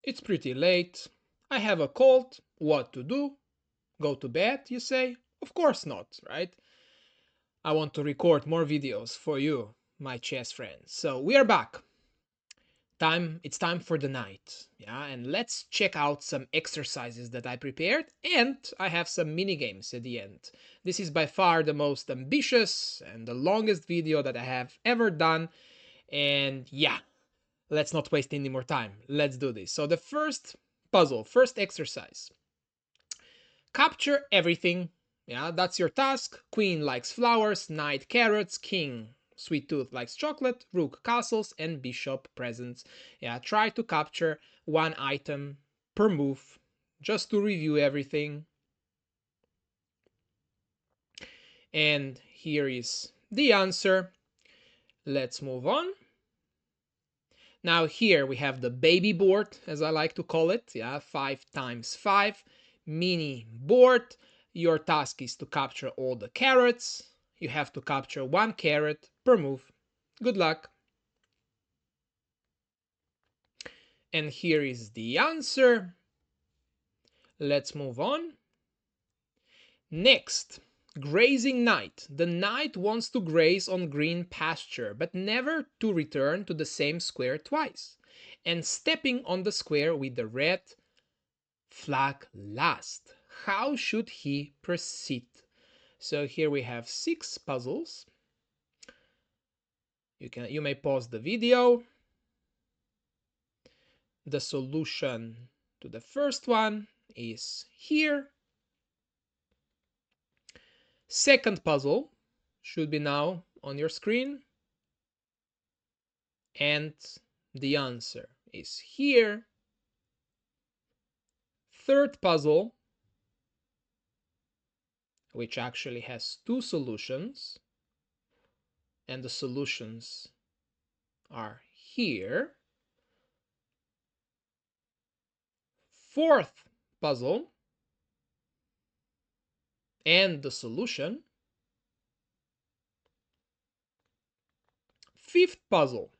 It's pretty late. I have a cold. What to do? Go to bed, you say? Of course not, right? I want to record more videos for you, my chess friends. So we are back. It's time for the night. Yeah, and let's check out some exercises that I prepared, and I have some mini games at the end. This is by far the most ambitious and the longest video that I have ever done. And yeah, let's not waste any more time. Let's do this. So the first puzzle, first exercise. Capture everything. Yeah, that's your task. Queen likes flowers, knight carrots, king sweet tooth likes chocolate, rook castles, and bishop presents. Yeah, try to capture one item per move just to review everything. And here is the answer. Let's move on. Now here we have the baby board, as I like to call it. Yeah, 5x5 mini board. Your task is to capture all the carrots. You have to capture one carrot per move. Good luck. And here is the answer. Let's move on. Next, grazing knight. The knight wants to graze on green pasture, but never to return to the same square twice. And stepping on the square with the red flag last. How should he proceed? So here we have 6 puzzles. You may pause the video. The solution to the first one is here. Second puzzle should be now on your screen. And the answer is here. Third puzzle, which actually has 2 solutions, and the solutions are here. Fourth puzzle, and the solution. Fifth puzzle,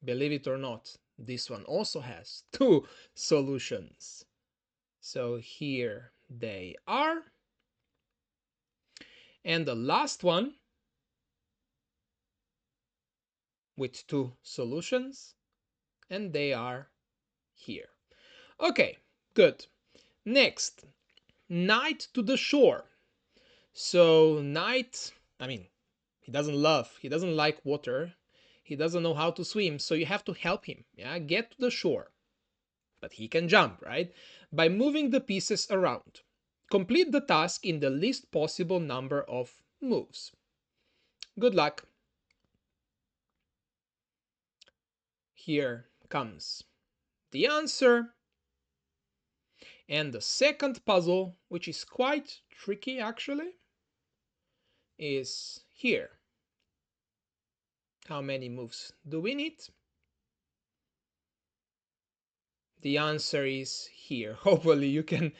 believe it or not, this one also has 2 solutions. So here they are. And the last one with 2 solutions, and they are here. Okay, good. Next, knight to the shore. So knight, he doesn't like water. He doesn't know how to swim, so you have to help him, yeah, get to the shore. But he can jump, right? By moving the pieces around. Complete the task in the least possible number of moves. Good luck. Here comes the answer. And the second puzzle, which is quite tricky actually, is here. How many moves do we need? The answer is here. Hopefully you can,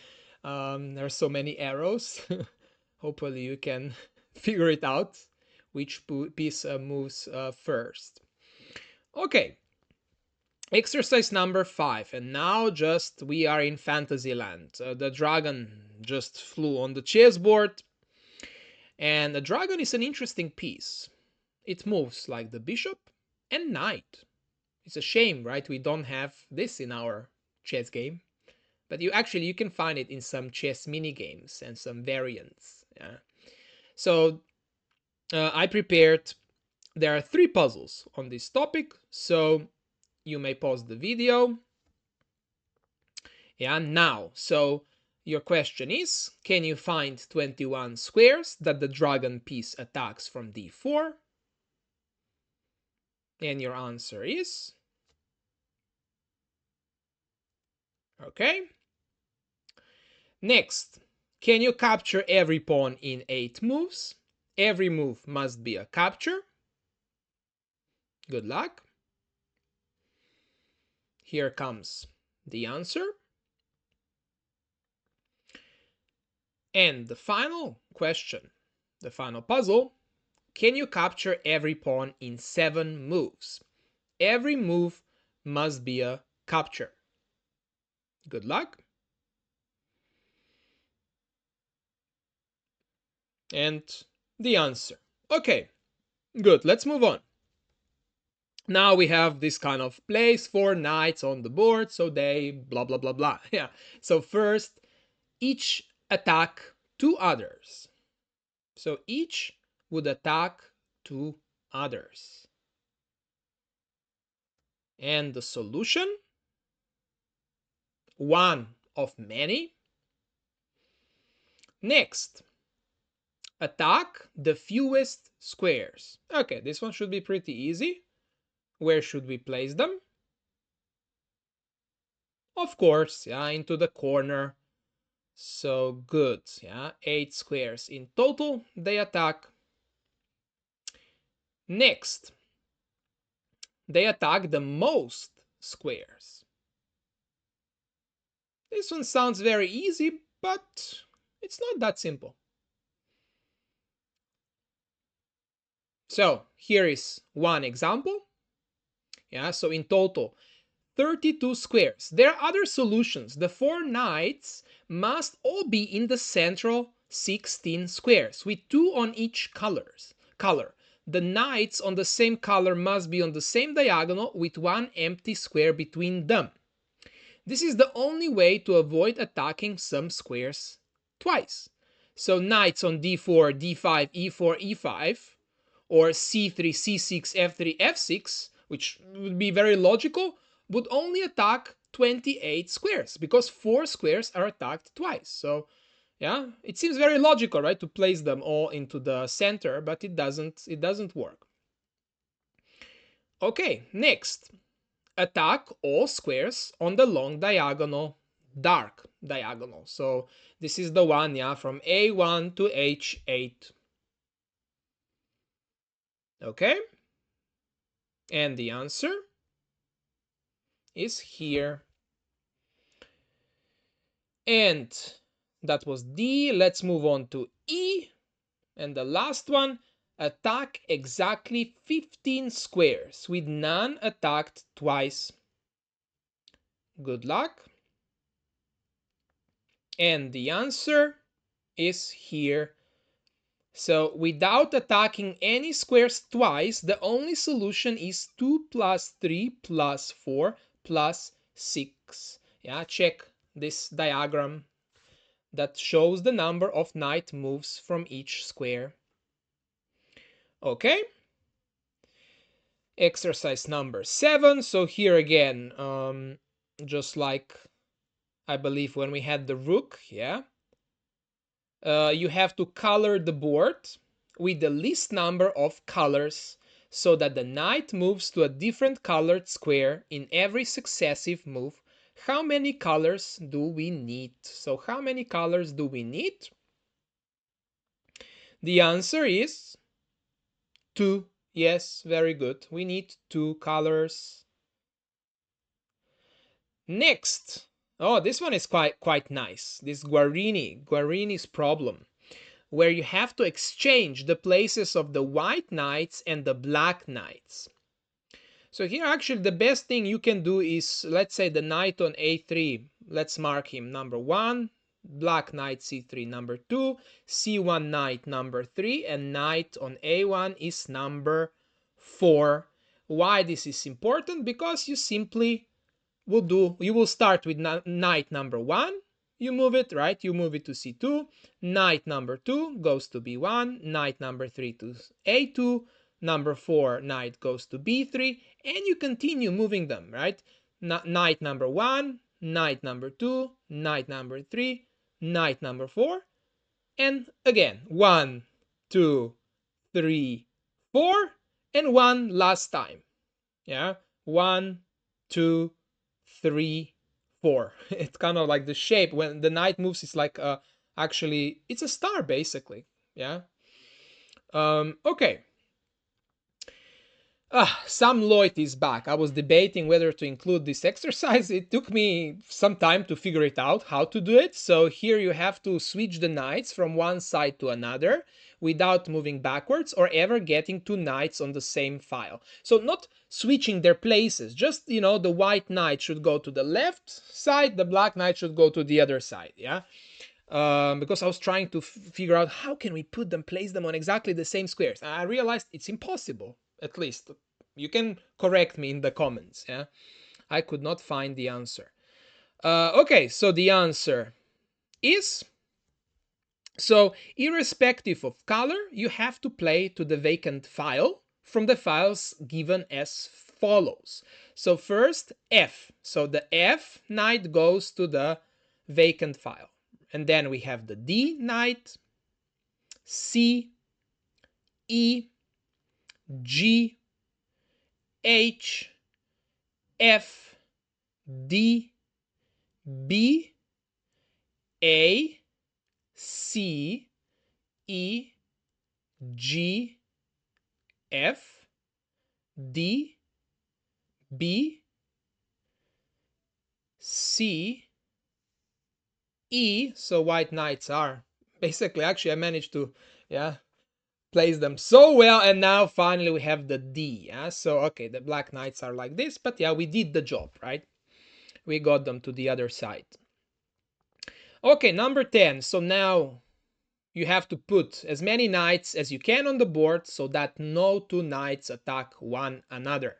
there are so many arrows. Hopefully you can figure it out which piece moves first. Okay, exercise number 5, and now just we are in fantasy land. The dragon just flew on the chessboard, and the dragon is an interesting piece. It moves like the bishop and knight. It's a shame, right? We don't have this in our chess game, but you can find it in some chess mini games and some variants. Yeah. So I prepared. There are 3 puzzles on this topic, so you may pause the video. Yeah, now, so your question is, can you find 21 squares that the dragon piece attacks from d4? And your answer is okay. Next, can you capture every pawn in 8 moves? Every move must be a capture. Good luck. Here comes the answer. And the final question, the final puzzle, can you capture every pawn in 7 moves? Every move must be a capture? Good luck. And the answer. Okay, good. Let's move on. Now we have this kind of place for knights on the board, so they blah blah blah blah. Yeah. So first, each attack two others. So each would attack two others. And the solution? One of many. Next, attack the fewest squares. Okay, this one should be pretty easy. Where should we place them? Of course, yeah, into the corner. So good, yeah, 8 squares in total they attack. Next, they attack the most squares. This one sounds very easy, but it's not that simple. So here is one example. Yeah, so in total, 32 squares. There are other solutions. The 4 knights must all be in the central 16 squares with 2 on each color. The knights on the same color must be on the same diagonal with 1 empty square between them. This is the only way to avoid attacking some squares twice. So knights on d4, d5, e4, e5, or c3, c6, f3, f6, which would be very logical, would only attack 28 squares because 4 squares are attacked twice. So yeah, it seems very logical, right, to place them all into the center, but it doesn't work. Okay, next, attack all squares on the long diagonal, dark diagonal. So this is the one, yeah, from A1 to H8. Okay? And the answer is here. And that was D. Let's move on to E. And the last one, attack exactly 15 squares with none attacked twice. Good luck. And the answer is here. So without attacking any squares twice, the only solution is 2 plus 3 plus 4 plus 6. Yeah, check this diagram that shows the number of knight moves from each square. Okay. Exercise number 7. So here again, just like I believe when we had the rook, yeah, you have to color the board with the least number of colors so that the knight moves to a different colored square in every successive move. How many colors do we need? So how many colors do we need? The answer is 2. Yes, very good. We need 2 colors. Next. Oh, this one is quite nice. This Guarini's problem, where you have to exchange the places of the white knights and the black knights. So here actually the best thing you can do is, let's say the knight on a3, let's mark him number 1, black knight c3 number 2, c1 knight number 3, and knight on a1 is number 4. Why this is important? Because you simply you will start with knight number 1, you move it, right? You move it to c2, knight number 2 goes to b1, knight number 3 to a2, number 4 knight goes to b3, and you continue moving them, right? Knight number 1, knight number 2, knight number 3, knight number 4, and again 1, 2, 3, 4, and one last time. Yeah, 1, 2, 3, 4. It's kind of like the shape when the knight moves. It's like actually it's a star basically. Yeah. Okay. Sam Lloyd is back. I was debating whether to include this exercise. It took me some time to figure it out how to do it. So here you have to switch the knights from one side to another without moving backwards or ever getting two knights on the same file. So not switching their places, just, the white knight should go to the left side, the black knight should go to the other side, yeah? Because I was trying to figure out how can we place them on exactly the same squares. And I realized it's impossible. At least you can correct me in the comments. Yeah, I could not find the answer. Okay, so the answer is, so irrespective of color, you have to play to the vacant file from the files given as follows. So first F. So the F knight goes to the vacant file. And then we have the D knight, C, E, G, H, F, D, B, A, C, E, G, F, D, B, C, E. So white knights are basically, actually I managed to, yeah, place them so well, and now finally we have the D. Yeah? So okay, the black knights are like this, but yeah, we did the job, right? We got them to the other side. Okay, number 10. So now you have to put as many knights as you can on the board so that no two knights attack one another.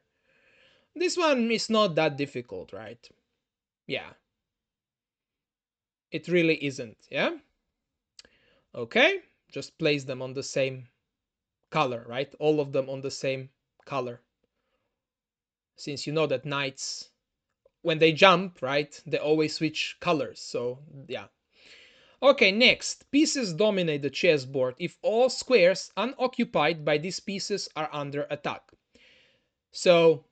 This one is not that difficult, right? Yeah. It really isn't, yeah? Okay, just place them on the same color, right? All of them on the same color. Since you know that knights, when they jump, right, they always switch colors, so yeah. Okay, next. Pieces dominate the chessboard if all squares unoccupied by these pieces are under attack. So,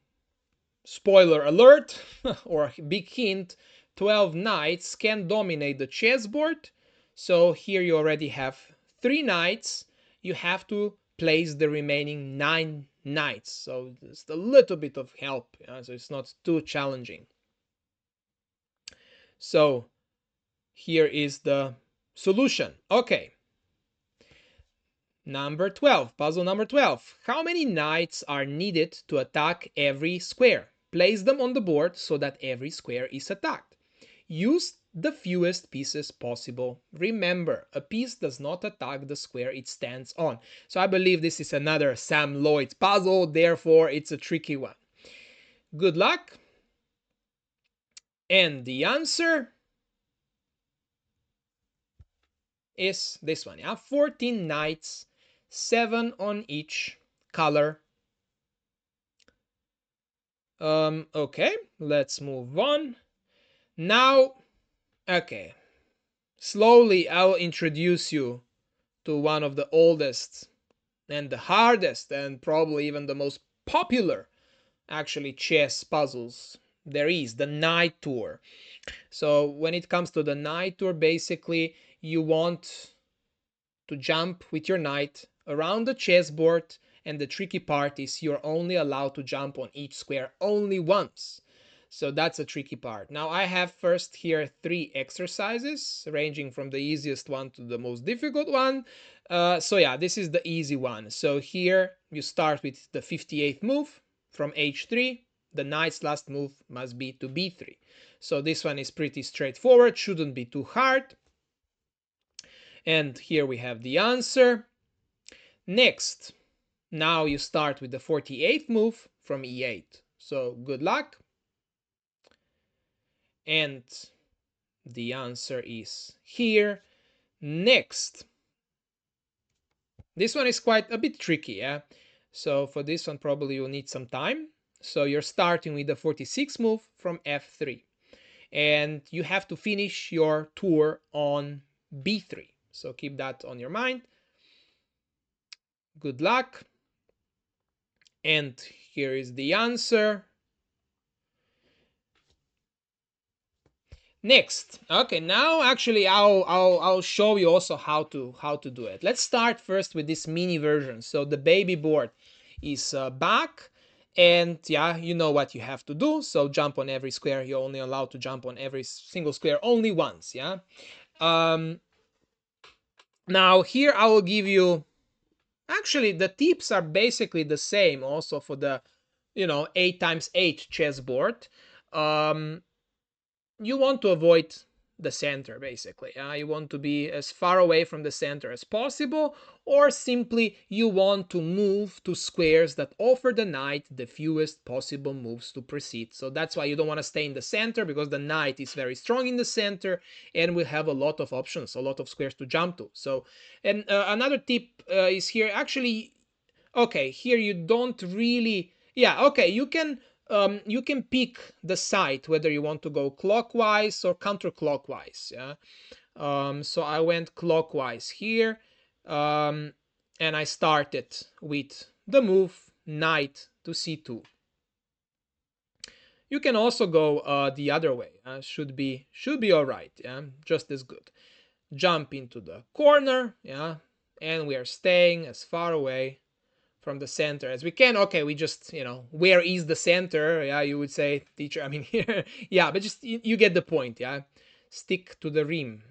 spoiler alert, or big hint, 12 knights can dominate the chessboard. So here you already have 3 knights. You have to place the remaining 9 knights. So just a little bit of help, so it's not too challenging. So here is the solution. Okay. Number 12, puzzle number 12. How many knights are needed to attack every square? Place them on the board so that every square is attacked. Use the fewest pieces possible. Remember, a piece does not attack the square it stands on. So I believe this is another Sam Lloyd puzzle, therefore it's a tricky one. Good luck. And the answer is this one, yeah? 14 knights, 7 on each color. Okay, let's move on. Now, okay, slowly I'll introduce you to one of the oldest and the hardest and probably even the most popular, actually, chess puzzles there is, the Knight Tour. So when it comes to the Knight Tour, basically you want to jump with your knight around the chessboard, and the tricky part is you're only allowed to jump on each square only once. So that's a tricky part. Now I have first here 3 exercises ranging from the easiest one to the most difficult one. So yeah, this is the easy one. So here you start with the 58th move from h3. The knight's last move must be to b3. So this one is pretty straightforward, shouldn't be too hard. And here we have the answer. Next, now you start with the 48th move from e8. So good luck. And the answer is here. Next, this one is quite a bit tricky, yeah? So for this one probably you'll need some time. So you're starting with the 46th move from f3. And you have to finish your tour on b3. So keep that on your mind. Good luck. And here is the answer. Next, okay, now actually I'll show you also how to do it. Let's start first with this mini version. So the baby board is back, And yeah, you know what you have to do. So jump on every square. You're only allowed to jump on every single square only once. Yeah. Um, Now here I will give you, actually the tips are basically the same also for the 8x8 chessboard. Um, you want to avoid the center basically. You want to be as far away from the center as possible, or simply you want to move to squares that offer the knight the fewest possible moves to proceed. So that's why you don't want to stay in the center, because the knight is very strong in the center and we have a lot of options, a lot of squares to jump to. So, and another tip is here actually. Okay, here you don't really, yeah, okay, you can pick the side whether you want to go clockwise or counterclockwise. Yeah. So I went clockwise here, um, and I started with the move knight to c2. You can also go the other way. Should be all right. Yeah, just as good. Jump into the corner. Yeah, and we are staying as far away from the center as we can. Okay, we just, where is the center? Yeah, you would say, teacher. I mean, here, yeah, but just you get the point. Yeah, stick to the rim.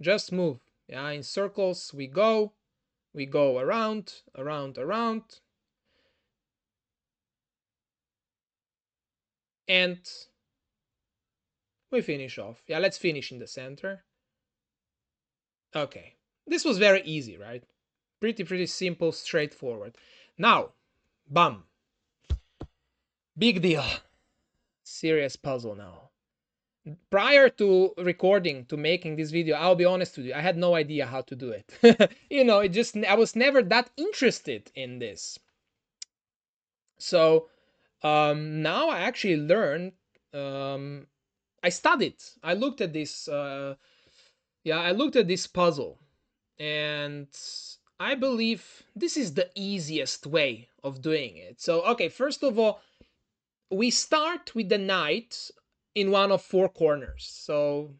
Just move. Yeah, in circles we go. We go around, around, around, and we finish off. Yeah, let's finish in the center. Okay, this was very easy, right? Pretty simple, straightforward. Now, bam, big deal. Serious puzzle now. Prior to recording, to making this video, I'll be honest with you, I had no idea how to do it. It just, I was never that interested in this. So now I actually learned. um, I studied, I looked at this, yeah, I looked at this puzzle, and I believe this is the easiest way of doing it. So okay, first of all, we start with the knight in one of four corners. So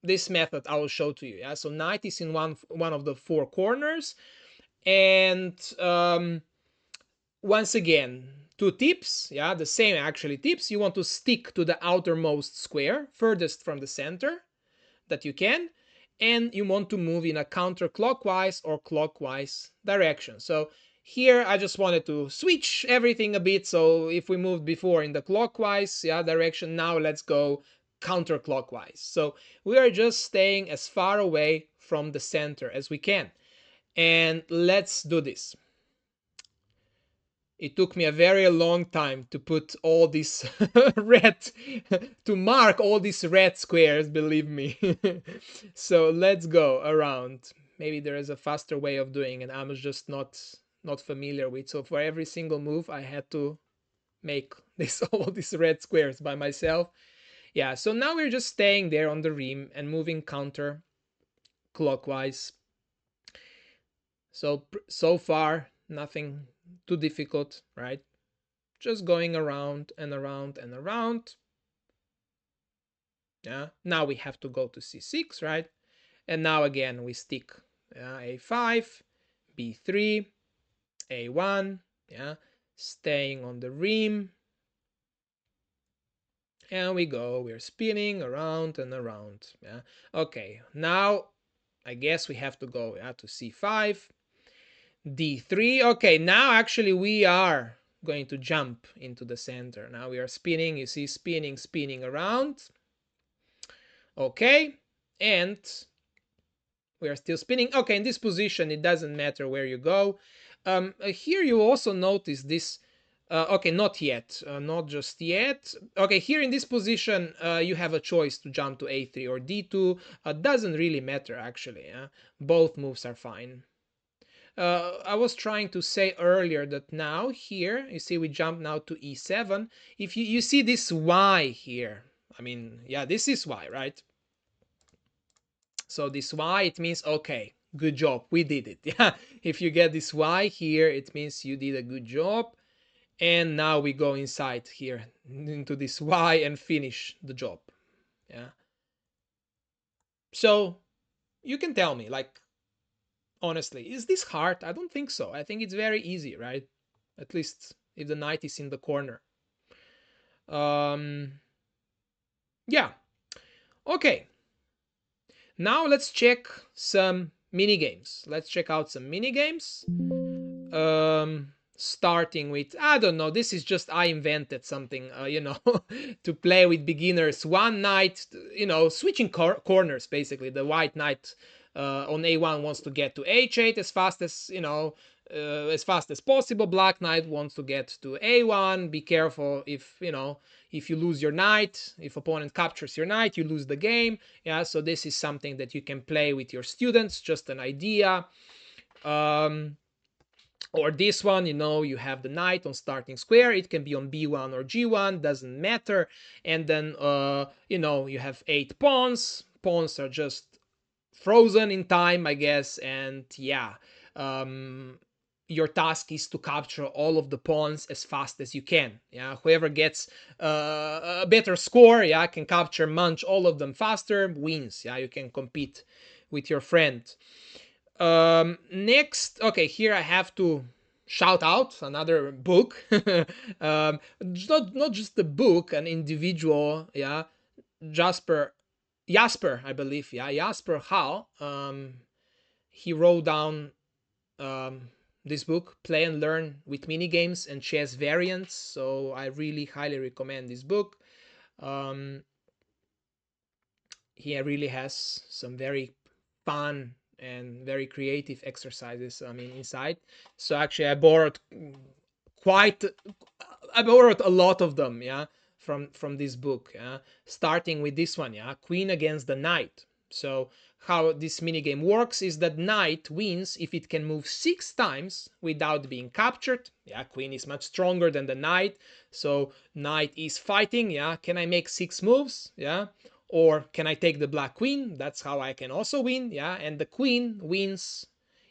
this method I will show to you. Yeah, so knight is in one of the four corners, and once again, two tips. Yeah, the same actually tips. You want to stick to the outermost square, furthest from the center that you can, and you want to move in a counterclockwise or clockwise direction. So here I just wanted to switch everything a bit. So if we moved before in the clockwise, yeah, direction, now let's go counterclockwise. So we are just staying as far away from the center as we can. And let's do this. It took me a very long time to put all these red, to mark all these red squares, believe me. So let's go around. Maybe there is a faster way of doing it. I was just not familiar with. So for every single move, I had to make this all these red squares by myself. Yeah, so now we're just staying there on the rim and moving counter clockwise. So far, nothing too difficult, right? Just going around and around and around. Yeah. Now we have to go to c6, right? And now again we stick a5, b3, a1. Yeah. Staying on the rim. And we go. We're spinning around and around. Yeah. Okay. Now I guess we have to go to c5, d3. Okay. Now actually we are going to jump into the center. Now we are spinning. You see, spinning around. Okay, and we are still spinning. Okay, in this position, it doesn't matter where you go. Here you also notice this. Okay, not yet, not just yet. Okay, here in this position, you have a choice to jump to a3 or d2. Doesn't really matter actually. Both moves are fine. I was trying to say earlier that now here, you see we jump now to e7. If you see this y here, I mean, yeah, this is y, right? So this y, it means, okay, good job, we did it. Yeah, if you get this y here, it means you did a good job. And now we go inside here into this y and finish the job. Yeah. So you can tell me, like, honestly, is this hard? I don't think so. I think it's very easy, right? At least if the knight is in the corner. um yeah. Okay, now let's check some mini games. Let's check out some mini games. Starting with, I don't know, this is just, I invented something, to play with beginners. One knight, switching corners, basically. The white knight on a1 wants to get to h8 as fast as, as fast as possible. Black knight wants to get to a1. Be careful, if you lose your knight, if opponent captures your knight, you lose the game. Yeah, so this is something that you can play with your students, just an idea. Or this one, you have the knight on starting square. It can be on b1 or g1, doesn't matter. And then you have 8 pawns. Pawns are just frozen in time, I guess. And yeah, your task is to capture all of the pawns as fast as you can. Yeah, whoever gets a better score, yeah, can capture, munch all of them faster, wins. Yeah, you can compete with your friend. Next, okay, here I have to shout out another book. Not just the book, an individual. Yeah, Jasper, Jasper, I believe. Yeah, Jasper Hall. He wrote down um, this book, Play and Learn with Mini Games and Chess Variants. So I really highly recommend this book. Um, he really has some very fun and very creative exercises, I mean, inside. So actually quite I borrowed a lot of them, yeah, from this book, yeah. Starting with this one, yeah, queen against the knight. So how this minigame works is that knight wins if it can move 6 times without being captured. Yeah, queen is much stronger than the knight, so knight is fighting. Yeah, can I make 6 moves? Yeah, or can I take the black queen? That's how I can also win. Yeah, and the queen wins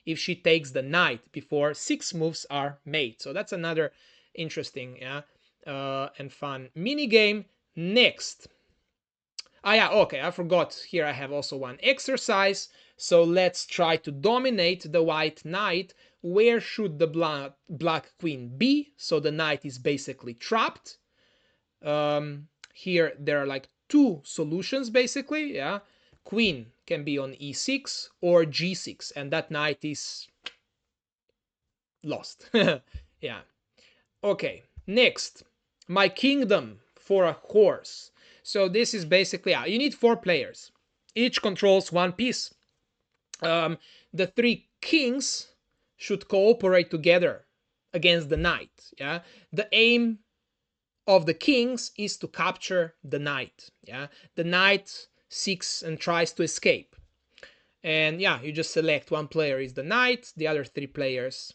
if she takes the knight before 6 moves are made. So that's another interesting, yeah, and fun mini game. Next, yeah, okay, I forgot. Here I have also one exercise. So let's try to dominate the white knight. Where should the black queen be? So the knight is basically trapped. Here there are like 2 solutions basically. Yeah, queen can be on e6 or g6, and that knight is lost. Yeah. Okay, next, my kingdom for a horse. So this is basically, you need 4 players. Each controls 1 piece. The 3 kings should cooperate together against the knight. Yeah, the aim of the kings is to capture the knight. Yeah, the knight seeks and tries to escape. And yeah, you just select 1 player is the knight, the other 3 players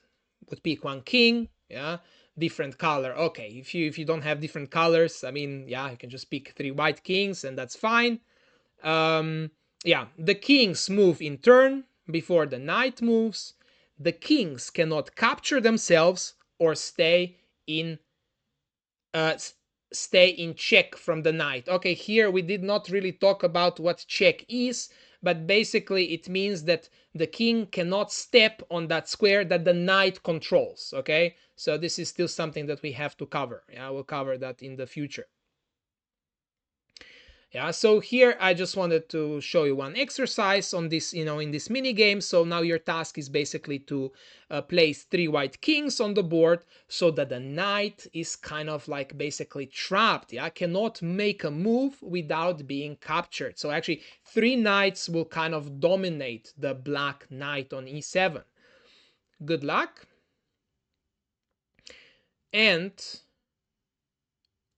would pick 1 king. Yeah, different color. Okay, if you don't have different colors, I mean, yeah, you can just pick 3 white kings and that's fine. Yeah, the kings move in turn before the knight moves. The kings cannot capture themselves or uh, stay in check from the knight. Okay, here we did not really talk about what check is, but basically it means that the king cannot step on that square that the knight controls. Okay, so this is still something that we have to cover. Yeah, we'll cover that in the future. Yeah, so here I just wanted to show you one exercise on this, in this mini game. So now your task is basically to place 3 white kings on the board so that the knight is kind of like basically trapped. Yeah, cannot make a move without being captured. So actually 3 knights will kind of dominate the black knight on e7. Good luck. And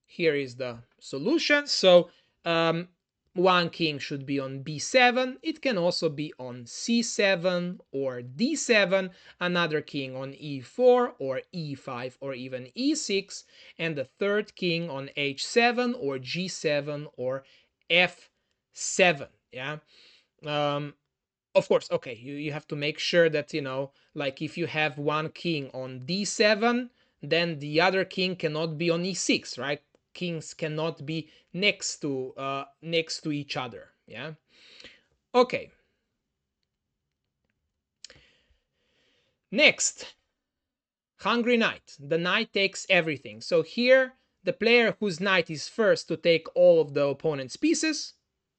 here is the solution. So 1 king should be on b7. It can also be on c7 or d7. Another king on e4 or e5 or even e6. And the third king on h7 or g7 or f7. Yeah. Um, of course, okay, you have to make sure that, like if you have 1 king on d7, then the other king cannot be on e6, right? Kings cannot be next to each other. Yeah. Okay. Next, Hungry knight. The knight takes everything. So here, the player whose knight is first to take all of the opponent's pieces,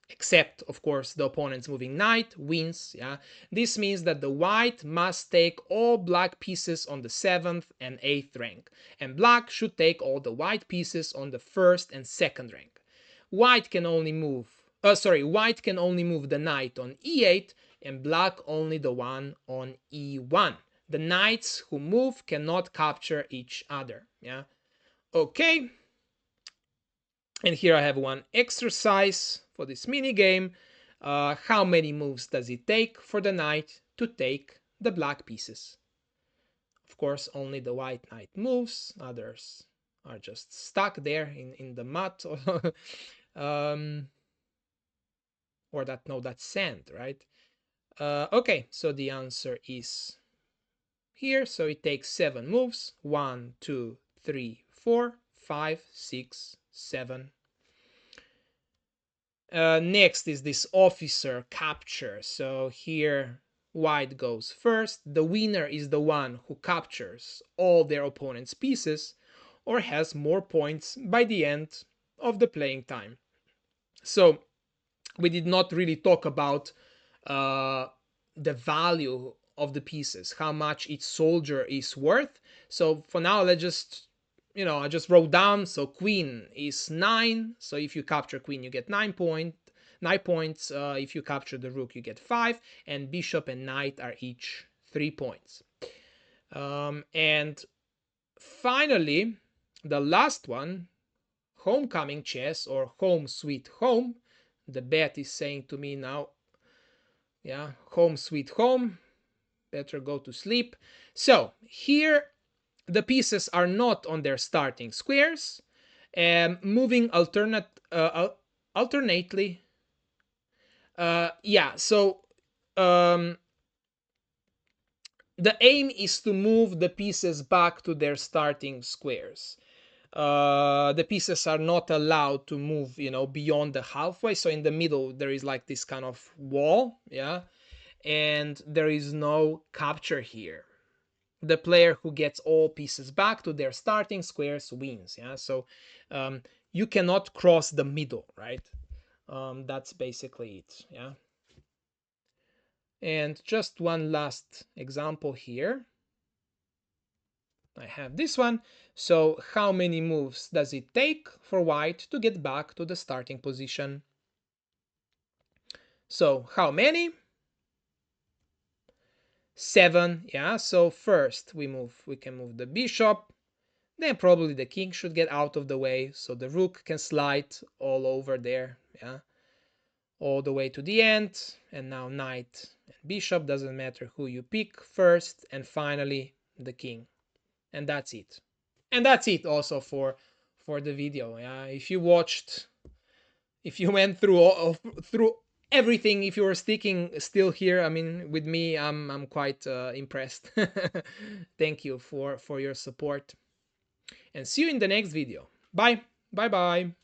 except of course the opponent's moving knight, wins. Yeah, this means that the white must take all black pieces on the 7th and 8th rank, and black should take all the white pieces on the 1st and 2nd rank. White can only move white can only move the knight on e8, and black only the one on e1. The knights who move cannot capture each other. Yeah, okay. And here I have one exercise for this mini game. How many moves does it take for the knight to take the black pieces? Of course, only the white knight moves. Others are just stuck there in the mud. um, or that, no, that's sand, right? Okay, so the answer is here. So it takes 7 moves. 1, 2, 3, 4, 5, 6, 7. Next is this officer capture. So here white goes first. The winner is the one who captures all their opponent's pieces or has more points by the end of the playing time. So we did not really talk about the value of the pieces, how much each soldier is worth. So for now, let's just, I just wrote down. So queen is 9. So if you capture queen, you get 9 points. If you capture the rook, you get 5. And bishop and knight are each 3 points. And finally, the last one, homecoming chess or home sweet home. The bet is saying to me now, yeah, home sweet home, better go to sleep. So here the pieces are not on their starting squares, moving alternately. Yeah, so the aim is to move the pieces back to their starting squares. The pieces are not allowed to move, beyond the halfway. So in the middle there is like this kind of wall, yeah, and there is no capture here. The player who gets all pieces back to their starting squares wins. Yeah, so you cannot cross the middle, right? That's basically it. Yeah. And just one last example here. I have this one. So how many moves does it take for white to get back to the starting position? So how many? 7. Yeah, so first we can move the bishop. Then probably the king should get out of the way, so the rook can slide all over there, yeah, all the way to the end. And now knight and bishop, doesn't matter who you pick first, and finally the king. And that's it. And that's it also for the video. Yeah, if you went through everything, if you were sticking still here, I mean, with me, I'm quite impressed. Thank you for your support, and see you in the next video. Bye. Bye bye.